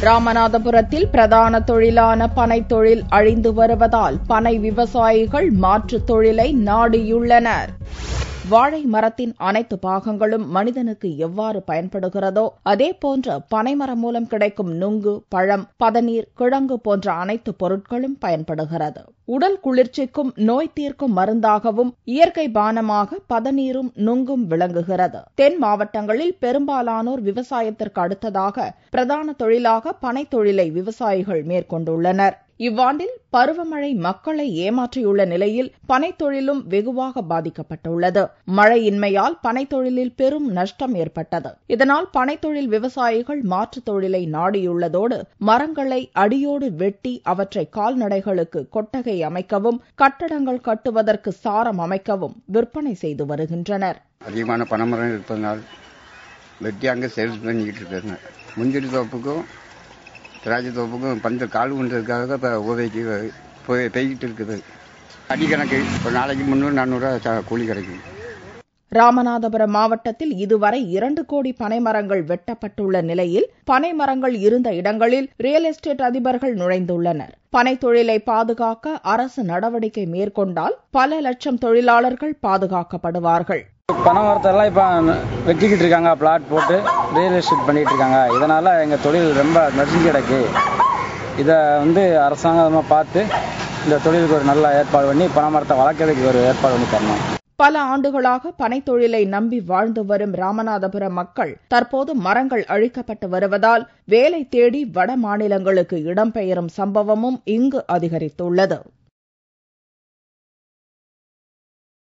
ராமநாதபுரத்தில் பிரதான தொழிலான பனை தொழில் அழிந்து வருவதால் பனை விவசாயிகள் மாற்றுத் தொழிலை நாடியுள்ளனர். வாழை மரத்தின் அனைத்து பாகங்களும் மனிதனுக்கு எவ்வாறு பயன்படுகிறதோ அதேபோன்று பனைமரம் மூலம் கிடைக்கும் நுங்கு, பழம், பதநீர், கிழங்கு போன்ற அனைத்து பொருட்களும் பயன்படுகிறது. உடல் குளிர்ச்சிக்கும் நோய் தீர்க்கும் மருந்தாகவும் இயற்கை பானமாக பதநீரும் நுங்கும் விளங்குகிறது. தென் மாவட்டங்களில் பெரும்பாலானோர் விவசாயத்திற்கு அடுத்ததாக பிரதான தொழிலாக பனை தொழிலை விவசாயிகள் மேற்கொண்டுள்ளனர். இவ்வாண்டில் பருவமழை மக்களை ஏமாற்றியுள்ள நிலையில் பனைத் தொழிலும் வெகுவாக பாதிக்கப்பட்டுள்ளது. மழையின்மையால் பனைத் தொழிலில் பெரும் நஷ்டம் ஏற்பட்டது. இதனால் பனைத் தொழில் விவசாயிகள் மாற்றுத் தொழிலை நாடியுள்ளதோடு மரங்களை அடியோடு வெட்டி அவற்றை கால்நடைகளுக்கு கொட்டகை அமைக்கவும், கட்டடங்கள் கட்டுவதற்கு சாரம் அமைக்கவும் விற்பனை செய்து வருகின்றனர். அதிகமான பனைமரம் இருப்பதனால் வெட்டி அங்கே சேல்ஸ் பண்ணிக்கிட்டு இருக்காங்க. முந்திரி தோப்புக்கும் திராட்சை தோப்புக்கும் பந்த கால் கொண்டதுக்காக இப்போ உதவிக்கு பெய்கிட்டு இருக்குது. அடிக்கணக்கு ஒரு நாளைக்கு 300-400 கூலி கிடைக்கும். ராமநாதபுரம் மாவட்டத்தில் இதுவரை 2 கோடி பனைமரங்கள் வெட்டப்பட்டுள்ள நிலையில் பனைமரங்கள் இருந்த இடங்களில் ரியல் எஸ்டேட் அதிபர்கள் நுழைந்துள்ளனர். பனை தொழிலை பாதுகாக்க அரசு நடவடிக்கை மேற்கொண்டால் பல லட்சம் தொழிலாளர்கள் பாதுகாக்கப்படுவார்கள். பனை மரத்தெல்லாம் இப்போ வெட்டிக்கிட்டு இருக்காங்க, பிளாட் போட்டு ரியல் எஸ்டேட் பண்ணிட்டு இருக்காங்க. இதனால எங்க தொழில் ரொம்ப நசுங்கி கிடக்கு. இதை அரசாங்கமாக பார்த்து இந்த தொழிலுக்கு ஒரு நல்ல ஏற்பாடு பண்ணி பனை மரத்தை வளர்க்கறதுக்கு ஒரு ஏற்பாடு பண்ணி தரணும். பல ஆண்டுகளாக பனை தொழிலை நம்பி வாழ்ந்து வரும் ராமநாதபுரம் மக்கள் தற்போது மரங்கள் அழிக்கப்பட்டு வருவதால் வேலை தேடி வட மாநிலங்களுக்கு இடம்பெயரும் சம்பவமும் இங்கு அதிகரித்துள்ளது.